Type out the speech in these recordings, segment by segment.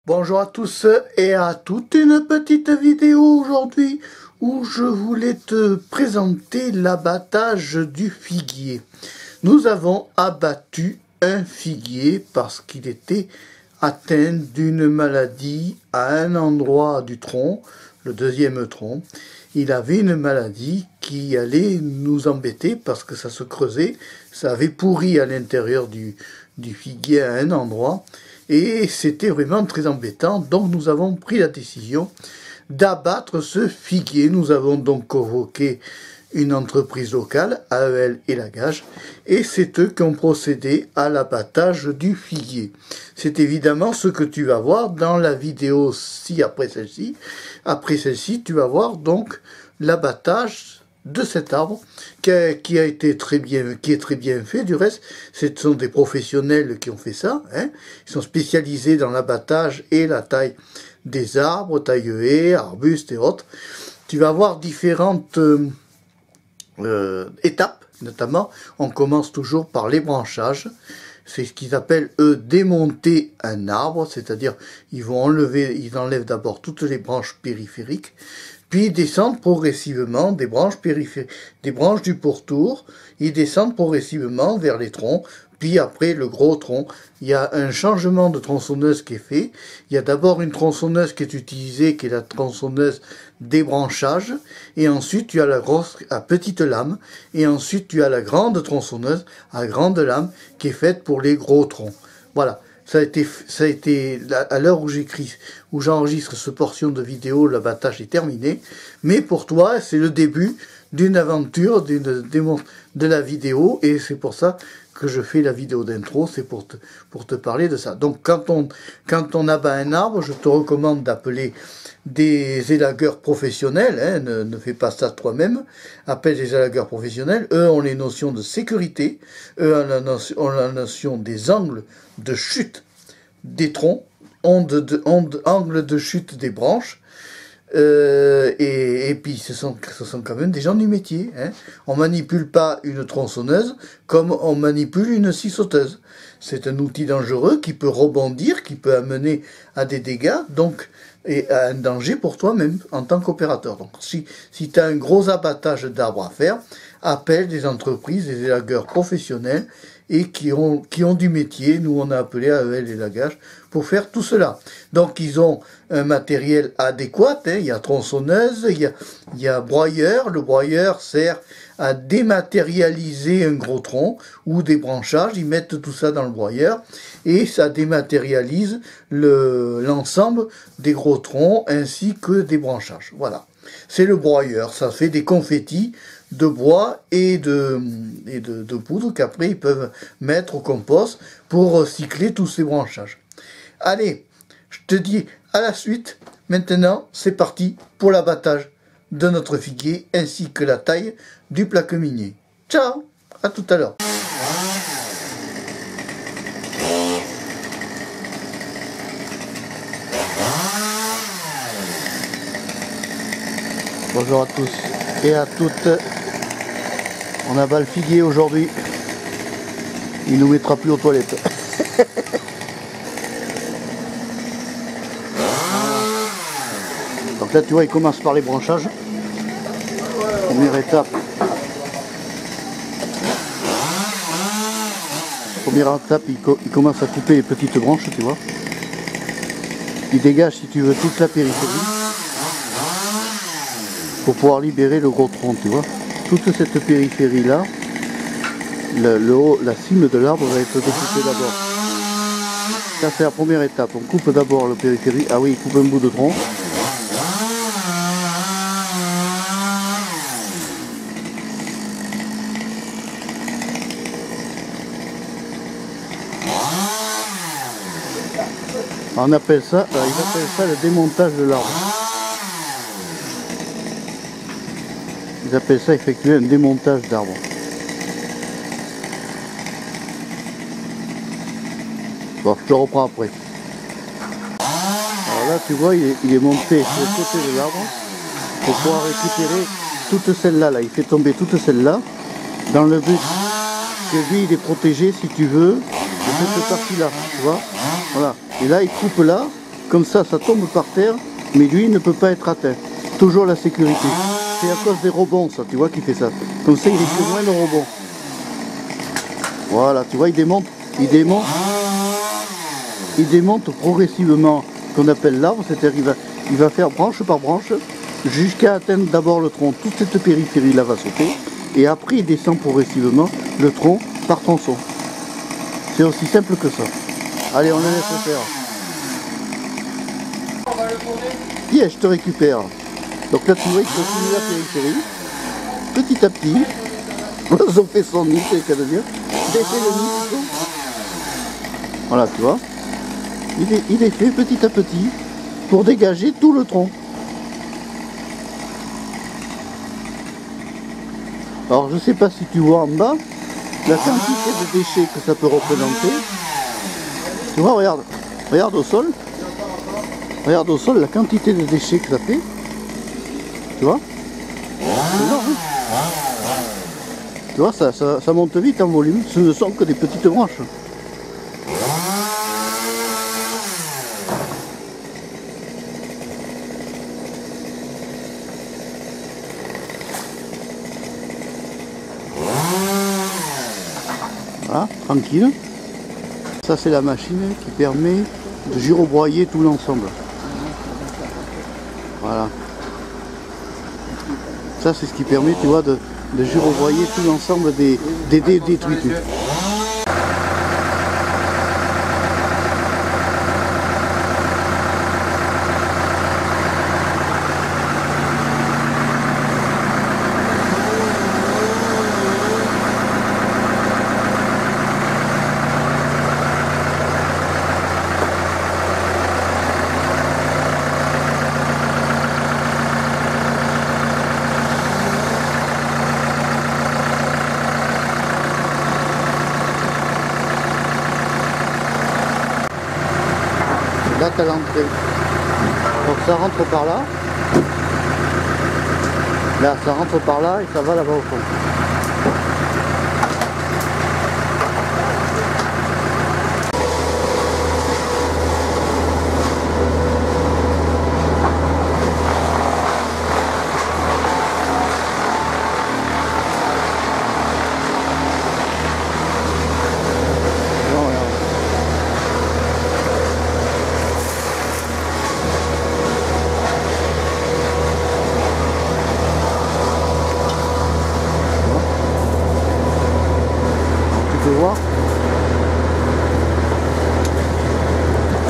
Bonjour à tous et à toutes, une petite vidéo aujourd'hui où je voulais te présenter l'abattage du figuier. Nous avons abattu un figuier parce qu'il était atteint d'une maladie à un endroit du tronc, le deuxième tronc. Il avait une maladie qui allait nous embêter parce que ça se creusait, ça avait pourri à l'intérieur du figuier à un endroit. Et c'était vraiment très embêtant, donc nous avons pris la décision d'abattre ce figuier. Nous avons donc convoqué une entreprise locale, AEL et Lagage, et c'est eux qui ont procédé à l'abattage du figuier. C'est évidemment ce que tu vas voir dans la vidéo après celle-ci. Après celle-ci, tu vas voir donc l'abattage de cet arbre qui est très bien fait. Du reste, ce sont des professionnels qui ont fait ça, hein. Ils sont spécialisés dans l'abattage et la taille des arbres, taille-haies, arbustes et autres. Tu vas voir différentes étapes, notamment on commence toujours par les branchages. C'est ce qu'ils appellent eux démonter un arbre, c'est-à-dire ils enlèvent d'abord toutes les branches périphériques, puis ils descendent progressivement des branches périphériques, des branches du pourtour, ils descendent progressivement vers les troncs, puis après le gros tronc. Il y a un changement de tronçonneuse qui est fait. Il y a d'abord une tronçonneuse qui est utilisée, qui est la tronçonneuse débranchage, et ensuite tu as la grosse à petite lame, et ensuite tu as la grande tronçonneuse à grande lame qui est faite pour les gros troncs. Voilà. Ça a été à l'heure où j'enregistre cette portion de vidéo, l'abattage est terminé. Mais pour toi, c'est le début d'une aventure de la vidéo, et c'est pour ça que je fais la vidéo d'intro, c'est pour te parler de ça. Donc quand on abat un arbre, je te recommande d'appeler des élagueurs professionnels, hein, ne fais pas ça toi-même, appelle des élagueurs professionnels. Eux ont les notions de sécurité, eux ont la notion des angles de chute des troncs, angles de chute des branches, et puis ce sont quand même des gens du métier, hein. On manipule pas une tronçonneuse comme on manipule une scie sauteuse. C'est un outil dangereux qui peut rebondir, qui peut amener à des dégâts, donc et à un danger pour toi-même en tant qu'opérateur. Donc si tu as un gros abattage d'arbres à faire, appelle des entreprises, des élagueurs professionnels et qui ont du métier. Nous on a appelé AEL et Lagage pour faire tout cela. Donc ils ont un matériel adéquat, hein. Il y a tronçonneuse, il y a broyeur. Le broyeur sert à dématérialiser un gros tronc ou des branchages. Ils mettent tout ça dans le broyeur et ça dématérialise l'ensemble des gros troncs ainsi que des branchages. Voilà, c'est le broyeur. Ça fait des confettis de bois et de poudre qu'après ils peuvent mettre au compost pour recycler tous ces branchages. Allez, je te dis à la suite. Maintenant, c'est parti pour l'abattage de notre figuier ainsi que la taille du plaque minier. Ciao, à tout à l'heure. Bonjour à tous et à toutes. On abat le figuier aujourd'hui. Il nous mettra plus aux toilettes. Donc là tu vois, il commence par les branchages. Première étape. Il commence à couper les petites branches, tu vois. Il dégage, si tu veux, toute la périphérie pour pouvoir libérer le gros tronc, tu vois. Toute cette périphérie là, le haut, la cime de l'arbre va être découpée d'abord. Ça c'est la première étape. On coupe d'abord le périphérie. Ah oui, il coupe un bout de tronc. On appelle ça, ils appellent ça le démontage de l'arbre. Ils appellent ça effectuer un démontage d'arbre. Bon, je te reprends après. Alors là, tu vois, il est monté sur le côté de l'arbre pour pouvoir récupérer toute celle-là. Là. Il fait tomber toute celle-là dans le but que lui, il est protégé, si tu veux, de cette partie-là. Tu vois, voilà. Et là, il coupe là, Comme ça tombe par terre, mais lui il ne peut pas être atteint. Toujours la sécurité. C'est à cause des rebonds ça, tu vois qu'il fait ça. Comme ça il risque moins de rebonds. Voilà, tu vois, il démonte progressivement, qu'on appelle l'arbre, c'est-à-dire il va faire branche par branche, jusqu'à atteindre d'abord le tronc. Toute cette périphérie là va sauter, et après il descend progressivement le tronc par tronçon. C'est aussi simple que ça. Allez, on le laisse faire. Tiens, je te récupère. Donc là, tu vois, il continue la périphérie. Petit à petit. L'oiseau fait son nid, c'est le cas de dire. Il fait le nid plutôt. Voilà, tu vois. Il est fait petit à petit pour dégager tout le tronc. Alors, je ne sais pas si tu vois en bas la quantité de déchets que ça peut représenter. Tu vois, regarde au sol. Regarde au sol la quantité de déchets que ça fait. Tu vois? C'est énorme, hein. Tu vois, ça monte vite en volume. Ce ne sont que des petites branches. Voilà, tranquille. Ça c'est la machine qui permet de girobroyer tout l'ensemble. Voilà. Ça c'est ce qui permet, tu vois, de girobroyer tout l'ensemble des détritus. Là tu as l'entrée. Donc ça rentre par là. Là ça rentre par là et ça va là-bas au fond. Voir.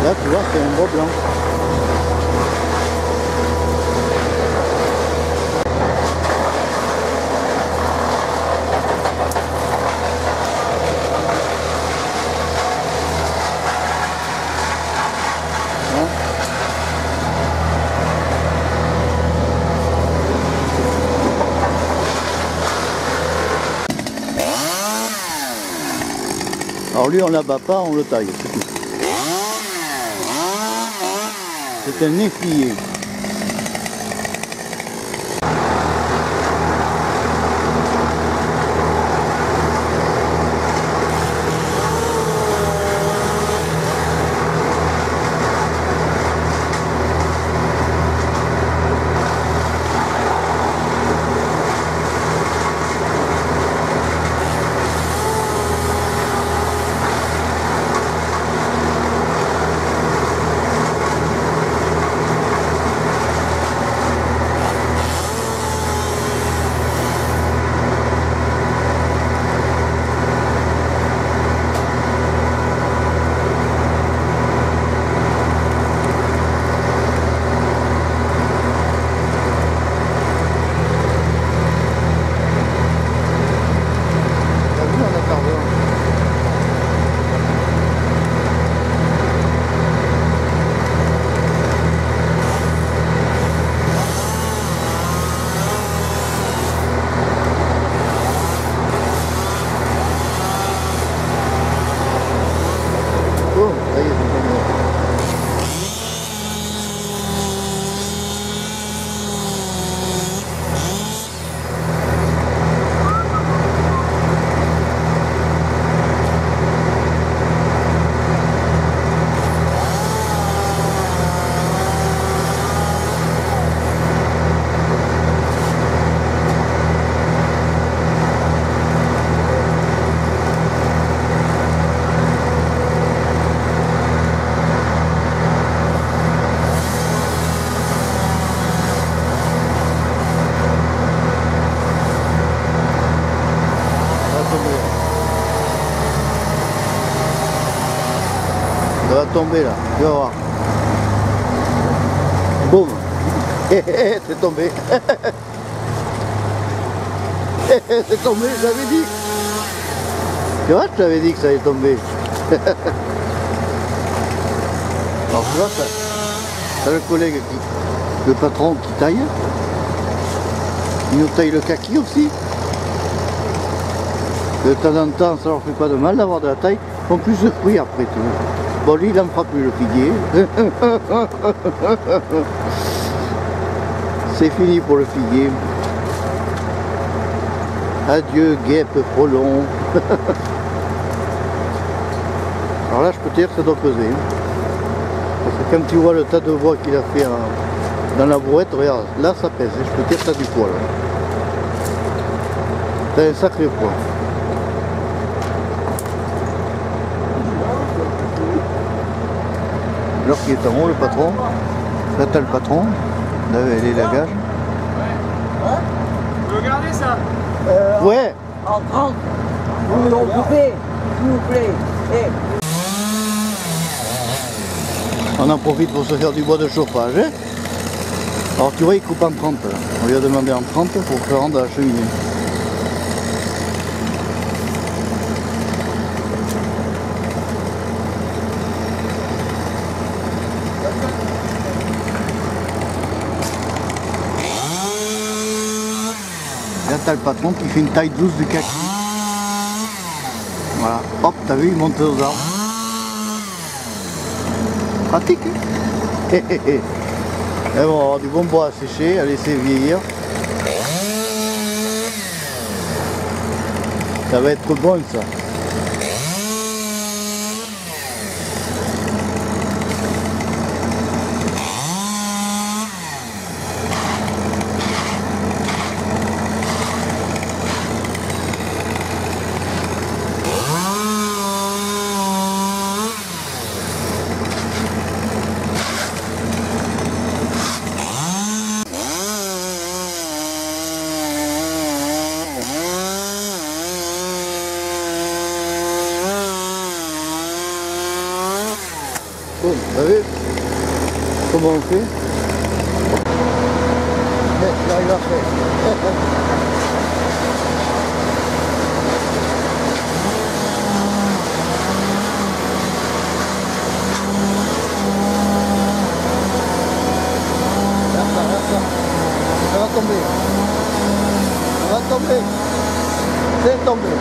Là tu vois c'est un gros blanc. Alors lui on l'abat pas, on le taille, c'est tout. C'est un efflié. va tomber là, tu vas voir. Boum. C'est tombé. C'est tombé, j'avais dit. Tu vois, je t'avais dit que ça allait tomber. Alors tu vois, t'as le collègue le patron qui taille. Il nous taille le kaki aussi. De temps en temps, ça leur fait pas de mal d'avoir de la taille. Ils font plus de fruits après tout. Bon, lui, il n'en fera plus le figuier. C'est fini pour le figuier. Adieu, guêpe, frelon. Alors là, je peux te dire que ça doit peser. Parce que quand tu vois le tas de bois qu'il a fait dans la brouette, regarde, là ça pèse. Je peux te dire que ça a du poids là. T'as un sacré poids. Alors qu'il est en haut, le patron. Là t'as le patron. Là elle est la gage. Vous regardez ça? Ouais. En 30, vous l'en coupez, s'il vous plaît. Eh. On en profite pour se faire du bois de chauffage. Hein. Alors tu vois, il coupe en 30 là. On lui a demandé en 30 pour se rendre à la cheminée. Là t'as le patron qui fait une taille douce du kaki. Voilà, hop, t'as vu, il monte aux arbres. Pratique, hein. Et bon, on va avoir du bon bois à sécher, à laisser vieillir. Ça va être bon ça. Bon, vous avez vu comment on fait? J'arrive à faire. Ça va tomber. Ça va tomber. C'est tombé.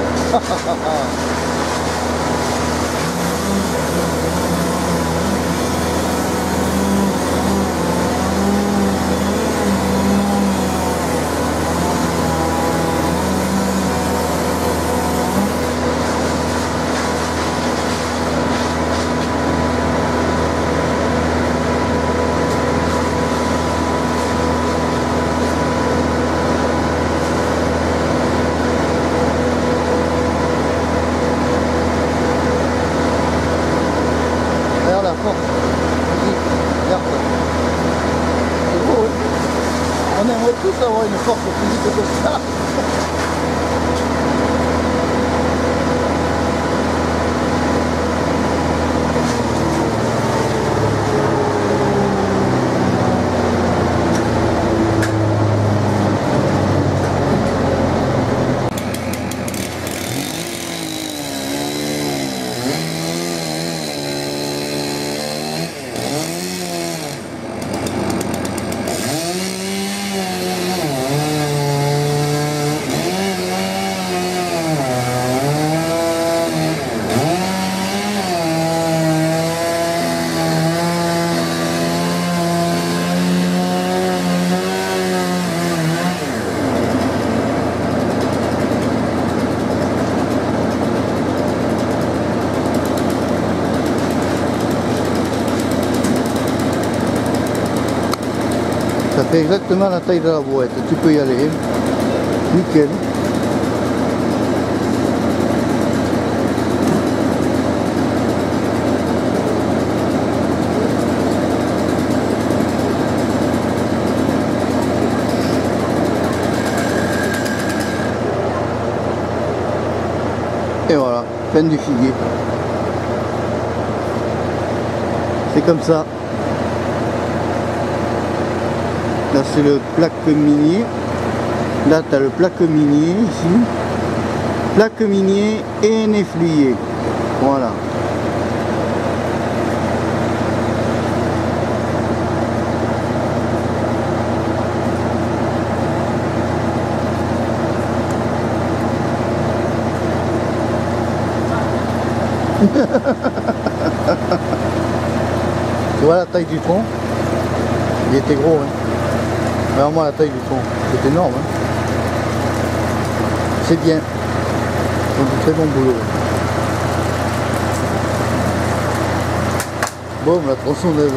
On aimerait tous avoir une force physique comme ça. Ça fait exactement la taille de la boîte, tu peux y aller, nickel. Et voilà, fin du figuier. C'est comme ça. Là c'est le plaque minier. Là tu as le plaque minier ici. Plaque minier et néflier. Voilà. Tu vois la taille du tronc? Il était gros, hein. Vraiment la taille du tronc, c'est énorme, hein. C'est bien. Ils font du très bon boulot. Bon, la tronçonneuse.